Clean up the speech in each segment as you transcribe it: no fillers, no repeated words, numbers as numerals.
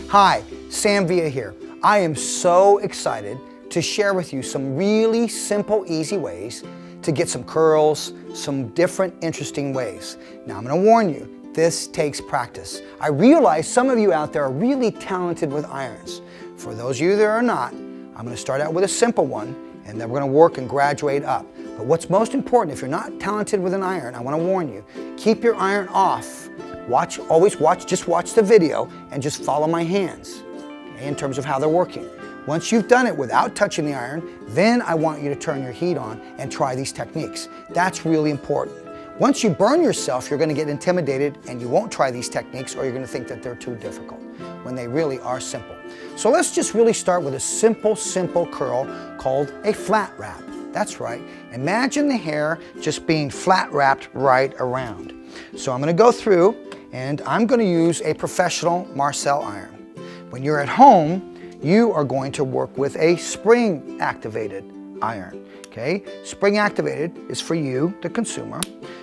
Hi, Sam Villa here. I am so excited to share with you some really simple, easy ways to get some curls, some different, interesting ways. Now, I'm going to warn you, this takes practice. I realize some of you out there are really talented with irons. For those of you that are not, I'm going to start out with a simple one, and then we're going to work and graduate up. But what's most important, if you're not talented with an iron, I want to warn you, keep your iron off. Always watch, just watch the video and just follow my hands, okay, in terms of how they're working. Once you've done it without touching the iron, then I want you to turn your heat on and try these techniques. That's really important. Once you burn yourself, you're going to get intimidated and you won't try these techniques, or you're going to think that they're too difficult when they really are simple. So let's just really start with a simple curl called a flat wrap. That's right. Imagine the hair just being flat wrapped right around. So I'm going to go through and I'm going to use a professional Marcel iron. When you're at home, you are going to work with a spring activated iron. Okay? Spring activated is for you, the consumer.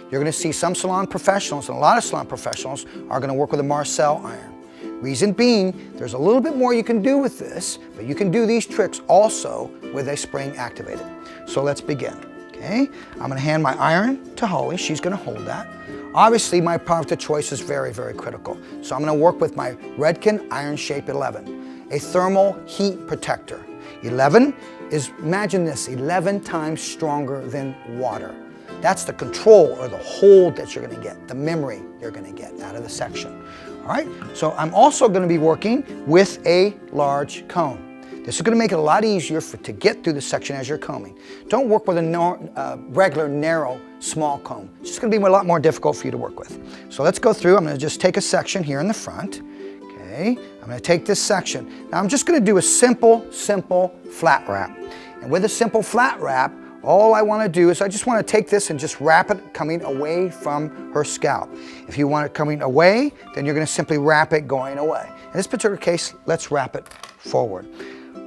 You're going to see some salon professionals, and a lot of salon professionals are going to work with a Marcel iron. Reason being, there's a little bit more you can do with this, but you can do these tricks also with a spring activated. So let's begin. Okay? I'm going to hand my iron to Holly. She's going to hold that. Obviously, my product of choice is very, very critical. So I'm going to work with my Redken Iron Shape 11, a thermal heat protector. 11 is, imagine this, 11 times stronger than water. That's the control or the hold that you're going to get, the memory you're going to get out of the section. All right, so I'm also going to be working with a large comb. This is going to make it a lot easier to get through the section as you're combing. Don't work with a regular, narrow, small comb. It's just going to be a lot more difficult for you to work with. So let's go through. I'm going to just take a section here in the front. Okay, I'm going to take this section. Now I'm just going to do a simple flat wrap. And with a simple flat wrap, all I want to do is I just want to take this and just wrap it coming away from her scalp. If you want it coming away, then you're going to simply wrap it going away. In this particular case, let's wrap it forward.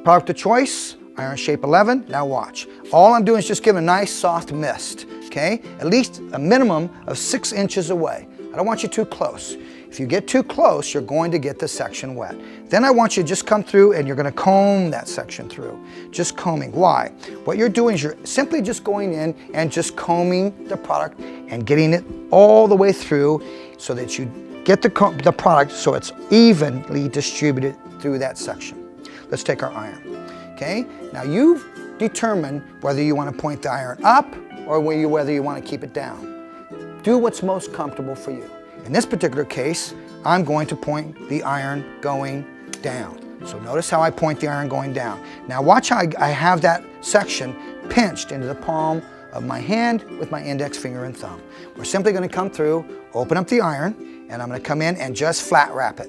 Product of choice, Iron Shape 11. Now watch. All I'm doing is just give a nice soft mist, okay? At least a minimum of 6 inches away. I don't want you too close. If you get too close, you're going to get the section wet. Then I want you to just come through and you're going to comb that section through. Just combing. Why? What you're doing is you're simply just going in and just combing the product and getting it all the way through so that you get the product so it's evenly distributed through that section. Let's take our iron. Okay? Now you've determined whether you want to point the iron up or whether you want to keep it down. Do what's most comfortable for you. In this particular case, I'm going to point the iron going down. So notice how I point the iron going down. Now watch how I have that section pinched into the palm of my hand with my index finger and thumb. We're simply going to come through, open up the iron, and I'm going to come in and just flat wrap it.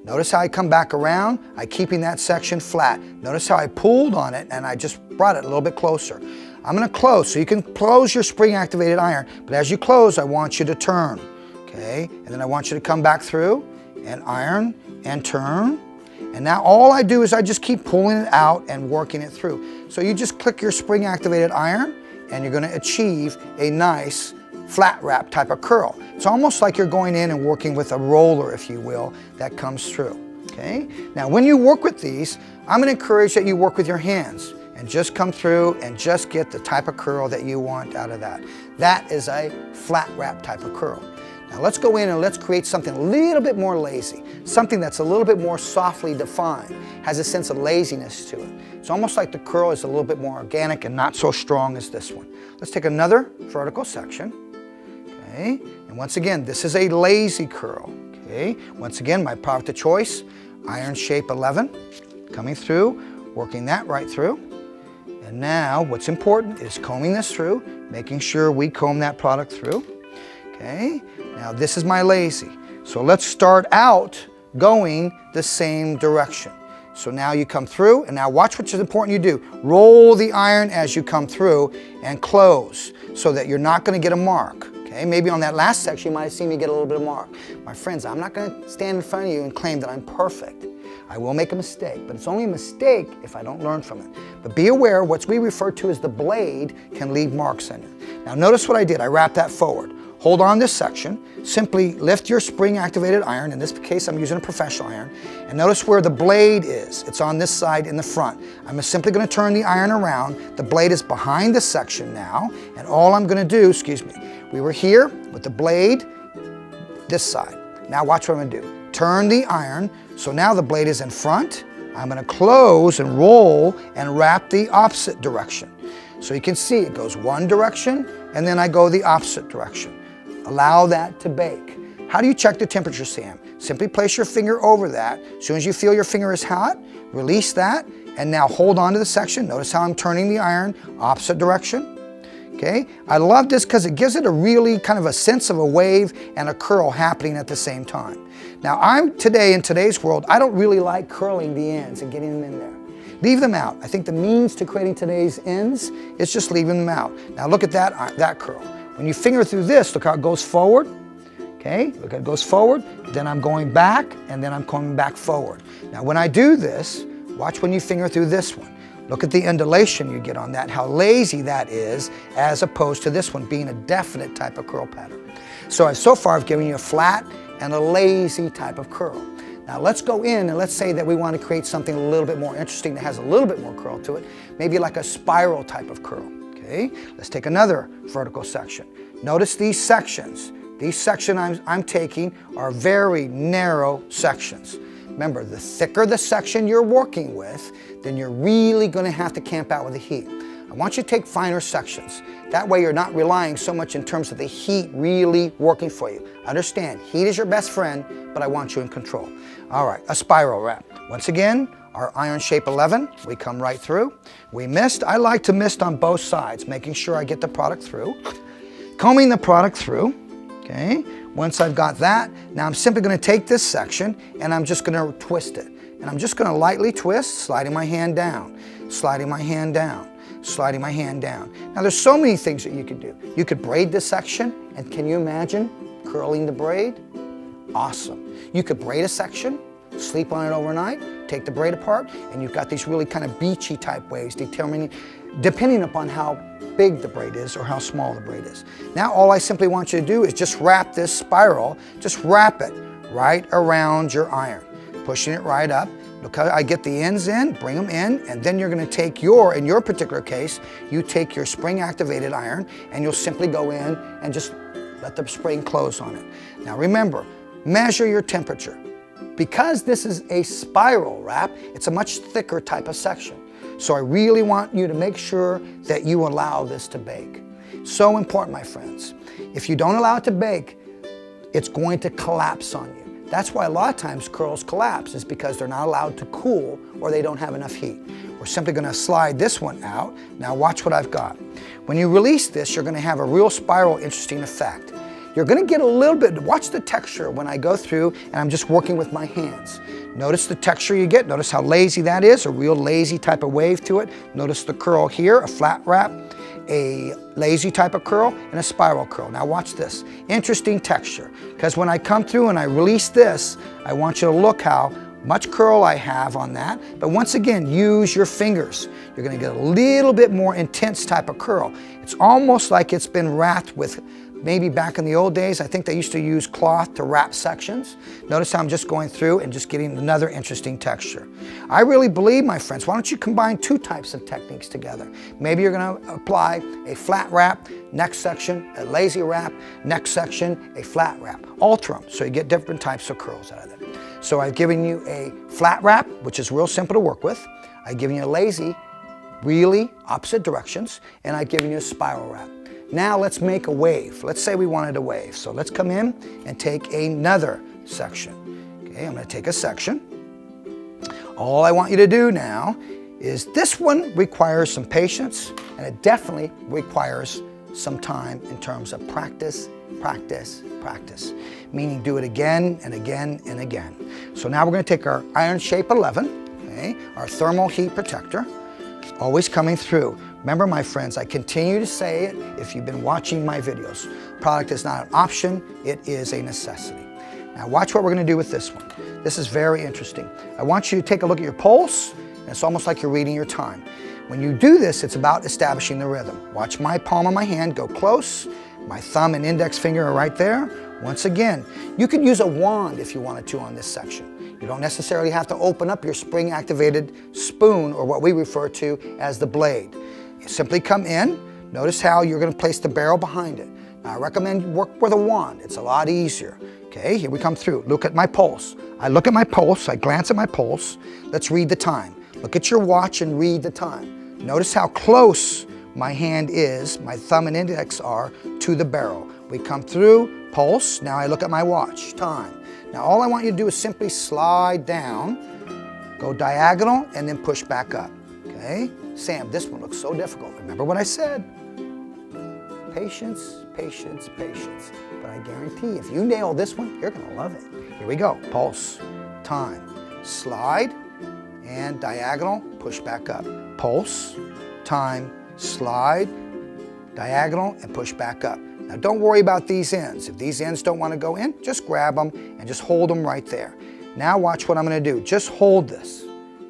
Notice how I come back around, I'm keeping that section flat. Notice how I pulled on it and I just brought it a little bit closer. I'm going to close, so you can close your spring activated iron, but as you close, I want you to turn. Okay, and then I want you to come back through and iron and turn. And now all I do is I just keep pulling it out and working it through. So you just click your spring activated iron and you're going to achieve a nice flat wrap type of curl. It's almost like you're going in and working with a roller, if you will, that comes through. Okay, now when you work with these, I'm going to encourage that you work with your hands and just come through and just get the type of curl that you want out of that. That is a flat wrap type of curl. Now let's go in and let's create something a little bit more lazy, something that's a little bit more softly defined, has a sense of laziness to it. It's almost like the curl is a little bit more organic and not so strong as this one. Let's take another vertical section, okay? And once again, this is a lazy curl, okay? Once again, my product of choice, Iron Shape 11, coming through, working that right through. And now what's important is combing this through, making sure we comb that product through. Okay, now this is my lazy. So let's start out going the same direction. So now you come through, and now watch what's important you do. Roll the iron as you come through and close so that you're not going to get a mark. Okay, maybe on that last section you might have seen me get a little bit of mark. My friends, I'm not going to stand in front of you and claim that I'm perfect. I will make a mistake, but it's only a mistake if I don't learn from it. But be aware, what we refer to as the blade can leave marks in it. Now notice what I did. I wrapped that forward. hold on this section, simply lift your spring-activated iron. In this case, I'm using a professional iron. And notice where the blade is. It's on this side in the front. I'm simply going to turn the iron around. The blade is behind the section now. And all I'm going to do, excuse me, we were here with the blade this side. Now watch what I'm going to do. Turn the iron. So now the blade is in front. I'm going to close and roll and wrap the opposite direction. So you can see it goes one direction and then I go the opposite direction. Allow that to bake. How do you check the temperature, Sam? Simply place your finger over that. As soon as you feel your finger is hot, release that and now hold on to the section. Notice how I'm turning the iron opposite direction. Okay, I love this because it gives it a really kind of a sense of a wave and a curl happening at the same time. Now in today's world, I don't really like curling the ends and getting them in there. Leave them out. I think the means to creating today's ends is just leaving them out. Now look at that curl. When you finger through this, look how it goes forward. Okay, look how it goes forward. Then I'm going back and then I'm coming back forward. Now when I do this, watch when you finger through this one. Look at the undulation you get on that, how lazy that is, as opposed to this one being a definite type of curl pattern. So far I've given you a flat and a lazy type of curl. Now let's go in and let's say that we want to create something a little bit more interesting that has a little bit more curl to it, maybe like a spiral type of curl. Okay, let's take another vertical section. Notice these sections. These sections I'm taking are very narrow sections. Remember, the thicker the section you're working with, then you're really going to have to camp out with the heat. I want you to take finer sections. That way you're not relying so much in terms of the heat really working for you. Understand, heat is your best friend, but I want you in control. All right, a spiral wrap. Once again, our iron shape 11, we come right through. We mist. I like to mist on both sides, making sure I get the product through. Combing the product through, okay? Once I've got that, now I'm simply going to take this section and I'm just going to twist it. And I'm just going to lightly twist, sliding my hand down, sliding my hand down, sliding my hand down. Now there's so many things that you could do. You could braid this section, and can you imagine curling the braid? Awesome. You could braid a section, sleep on it overnight, take the braid apart, and you've got these really kind of beachy type waves depending upon how big the braid is or how small the braid is. Now all I simply want you to do is just wrap this spiral, just wrap it right around your iron, pushing it right up. Look how I get the ends in, bring them in, and then you're going to take in your particular case, you take your spring activated iron and you'll simply go in and just let the spring close on it. Now remember, measure your temperature. Because this is a spiral wrap, it's a much thicker type of section. So I really want you to make sure that you allow this to bake. So important, my friends. If you don't allow it to bake, it's going to collapse on you. That's why a lot of times curls collapse, is because they're not allowed to cool or they don't have enough heat. We're simply going to slide this one out. Now watch what I've got. When you release this, you're going to have a real spiral interesting effect. You're going to get a little bit, watch the texture when I go through and I'm just working with my hands. Notice the texture you get. Notice how lazy that is, a real lazy type of wave to it. Notice the curl here, a flat wrap, a lazy type of curl, and a spiral curl. Now watch this. Interesting texture, because when I come through and I release this, I want you to look how much curl I have on that. But once again, use your fingers. You're going to get a little bit more intense type of curl. It's almost like it's been wrapped with, maybe back in the old days, I think they used to use cloth to wrap sections. Notice how I'm just going through and just getting another interesting texture. I really believe, my friends, why don't you combine two types of techniques together? Maybe you're going to apply a flat wrap, next section, a lazy wrap, next section, a flat wrap. Alter them so you get different types of curls out of it. So I've given you a flat wrap, which is real simple to work with. I've given you a lazy, really opposite directions, and I've given you a spiral wrap. Now let's make a wave. Let's say we wanted a wave. So let's come in and take another section. Okay, I'm going to take a section. All I want you to do now is, this one requires some patience, and it definitely requires some time in terms of practice, practice, practice. Meaning do it again and again and again. So now we're going to take our iron shape 11, okay, our thermal heat protector, always coming through. Remember, my friends, I continue to say it if you've been watching my videos. Product is not an option, it is a necessity. Now watch what we're going to do with this one. This is very interesting. I want you to take a look at your pulse, and it's almost like you're reading your time. When you do this, it's about establishing the rhythm. Watch my palm of my hand go close, My thumb and index finger are right there. Once again, you could use a wand if you wanted to on this section. You don't necessarily have to open up your spring-activated spoon, or what we refer to as the blade. You simply come in. Notice how you're going to place the barrel behind it. Now, I recommend you work with a wand. It's a lot easier. Okay, here we come through. Look at my pulse. I look at my pulse. I glance at my pulse. Let's read the time. Look at your watch and read the time. Notice how close my hand is, my thumb and index are, to the barrel. We come through, pulse. Now I look at my watch, time. Now all I want you to do is simply slide down, go diagonal, and then push back up. Okay? Sam, this one looks so difficult. Remember what I said? Patience, patience, patience. But I guarantee if you nail this one, you're gonna love it. Here we go. Pulse, time, slide, and diagonal, push back up. Pulse, time, slide, diagonal, and push back up. Now don't worry about these ends. If these ends don't want to go in, just grab them and just hold them right there. Now watch what I'm going to do. Just hold this.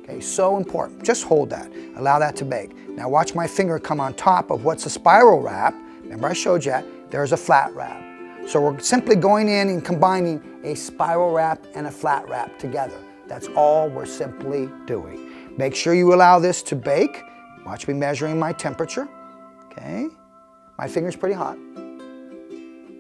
Okay, so important. Just hold that. Allow that to bake. Now watch my finger come on top of what's a spiral wrap. Remember I showed you that? There's a flat wrap. So we're simply going in and combining a spiral wrap and a flat wrap together. That's all we're simply doing. Make sure you allow this to bake. Watch me measuring my temperature. Okay. My finger's pretty hot.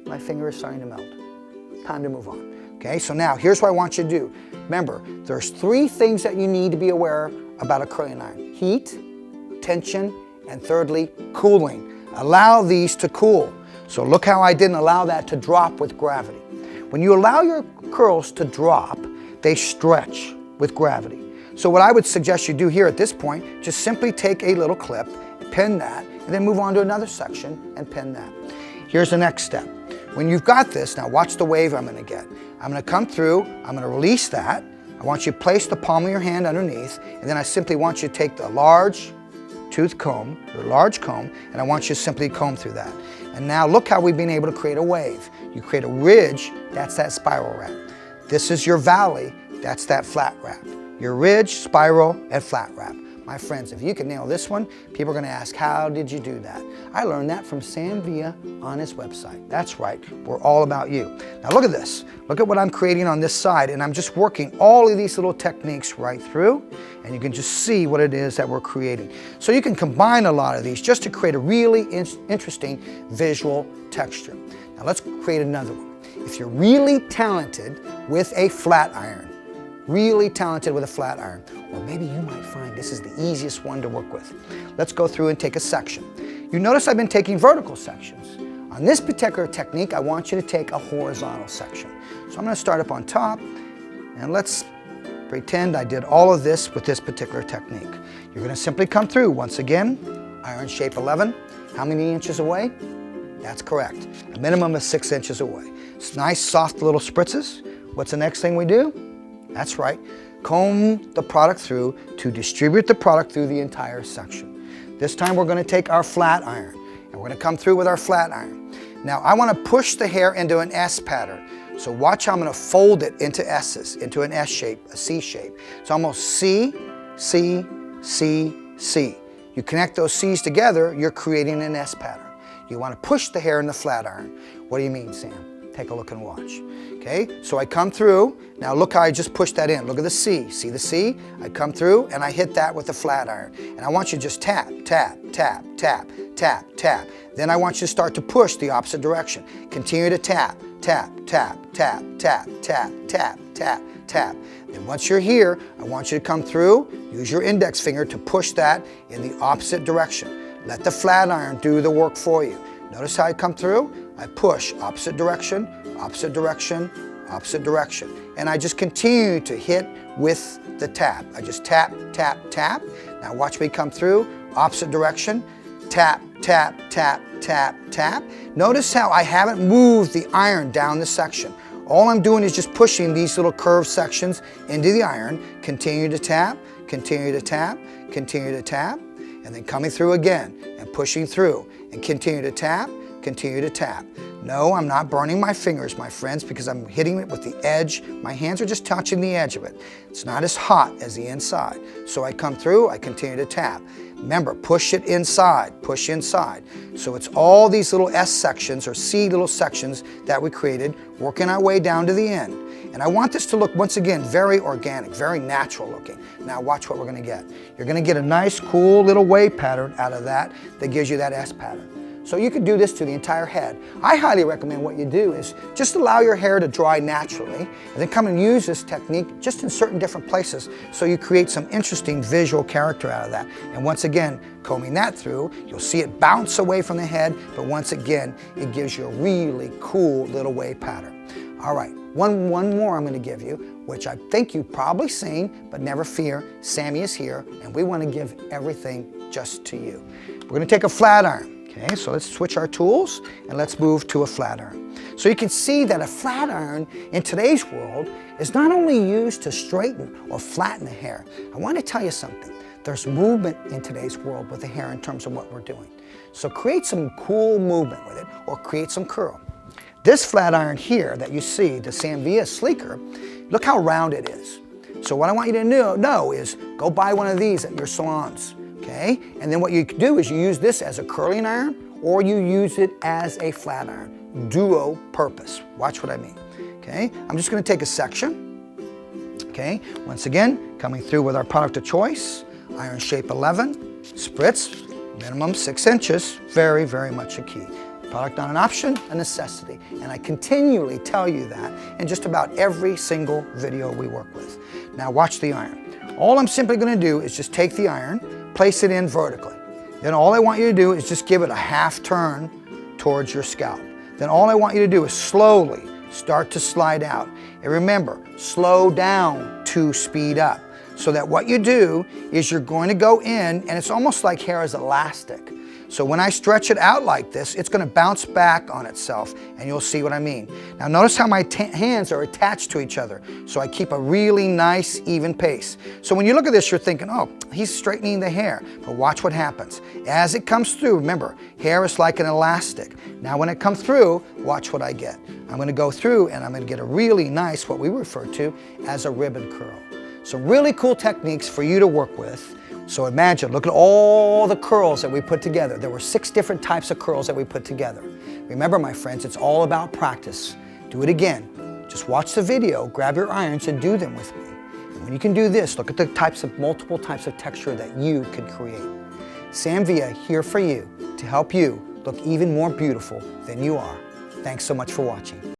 My finger is starting to melt. Time to move on. Okay, so now here's what I want you to do. Remember, there's 3 things that you need to be aware about a curling iron. Heat, tension, and thirdly, cooling. Allow these to cool. So look how I didn't allow that to drop with gravity. When you allow your curls to drop, they stretch with gravity. So what I would suggest you do here at this point, just simply take a little clip, pin that, and then move on to another section and pin that. Here's the next step. When you've got this, now watch the wave I'm gonna get. I'm gonna come through, I'm gonna release that. I want you to place the palm of your hand underneath, and then I simply want you to take the large tooth comb, the large comb, and I want you to simply comb through that. And now look how we've been able to create a wave. You create a ridge, that's that spiral wrap. This is your valley, that's that flat wrap. Your ridge, spiral, and flat wrap. My friends, if you can nail this one, people are gonna ask, how did you do that? I learned that from Sam Villa on his website. That's right, we're all about you. Now look at this. Look at what I'm creating on this side, and I'm just working all of these little techniques right through, and you can just see what it is that we're creating. So you can combine a lot of these just to create a really interesting visual texture. Now let's create another one. If you're really talented with a flat iron, really talented with a flat iron, or maybe you might find this is the easiest one to work with. Let's go through and take a section. You notice I've been taking vertical sections. On this particular technique, I want you to take a horizontal section. So I'm going to start up on top, and let's pretend I did all of this with this particular technique. You're going to simply come through, once again, iron shape 11. How many inches away? That's correct. A minimum of 6 inches away. It's nice, soft little spritzes. What's the next thing we do? That's right, comb the product through to distribute the product through the entire section. This time we're going to take our flat iron, and we're going to come through with our flat iron. Now I want to push the hair into an S pattern. So watch how I'm going to fold it into S's, into an S shape, a C shape. It's almost C, C, C, C. You connect those C's together, you're creating an S pattern. You want to push the hair in the flat iron. What do you mean, Sam? Take a look and watch. Okay, so I come through. Now look how I just pushed that in. Look at the C. See the C? I come through and I hit that with the flat iron. And I want you to just tap, tap, tap, tap, tap, tap. Then I want you to start to push the opposite direction. Continue to tap, tap, tap, tap, tap, tap, tap, tap, tap. Then once you're here, I want you to come through, use your index finger to push that in the opposite direction. Let the flat iron do the work for you. Notice how I come through? I push opposite direction, opposite direction, opposite direction. And I just continue to hit with the tap. I just tap, tap, tap. Now watch me come through, opposite direction, tap, tap, tap, tap, tap. Notice how I haven't moved the iron down the section. All I'm doing is just pushing these little curved sections into the iron. Continue to tap, continue to tap, continue to tap, and then coming through again and pushing through and continue to tap, continue to tap. No, I'm not burning my fingers, my friends, because I'm hitting it with the edge. My hands are just touching the edge of it. It's not as hot as the inside. So I come through, I continue to tap. Remember, push it inside, push inside. So it's all these little S sections or C little sections that we created, working our way down to the end. And I want this to look, once again, very organic, very natural looking. Now watch what we're gonna get. You're gonna get a nice, cool little wave pattern out of that gives you that S pattern. So you could do this to the entire head. I highly recommend what you do is just allow your hair to dry naturally, and then come and use this technique just in certain different places so you create some interesting visual character out of that. And once again, combing that through, you'll see it bounce away from the head, but once again, it gives you a really cool little wave pattern. All right, one more I'm gonna give you, which I think you've probably seen, but never fear, Sammy is here, and we wanna give everything just to you. We're gonna take a flat iron. Okay, so let's switch our tools and let's move to a flat iron. So you can see that a flat iron in today's world is not only used to straighten or flatten the hair. I want to tell you something. There's movement in today's world with the hair in terms of what we're doing. So create some cool movement with it or create some curl. This flat iron here that you see, the Samvia Sleeker, look how round it is. So what I want you to know is go buy one of these at your salons. Okay? And then what you do is you use this as a curling iron or you use it as a flat iron. Duo purpose. Watch what I mean. Okay? I'm just going to take a section. Okay? Once again, coming through with our product of choice, iron shape 11, spritz, minimum 6 inches, very, very much a key. Product not an option, a necessity. And I continually tell you that in just about every single video we work with. Now watch the iron. All I'm simply going to do is just take the iron, place it in vertically. Then all I want you to do is just give it a half turn towards your scalp. Then all I want you to do is slowly start to slide out. And remember, slow down to speed up. So that what you do is you're going to go in and it's almost like hair is elastic. So when I stretch it out like this, it's going to bounce back on itself and you'll see what I mean. Now notice how my hands are attached to each other. So I keep a really nice even pace. So when you look at this, you're thinking, oh, he's straightening the hair. But watch what happens. As it comes through, remember, hair is like an elastic. Now when it comes through, watch what I get. I'm going to go through and I'm going to get a really nice, what we refer to as a ribbon curl. Some really cool techniques for you to work with. So imagine, look at all the curls that we put together. There were 6 different types of curls that we put together. Remember, my friends, it's all about practice. Do it again. Just watch the video, grab your irons and do them with me. And when you can do this, look at the multiple types of texture that you could create. Samvia here for you to help you look even more beautiful than you are. Thanks so much for watching.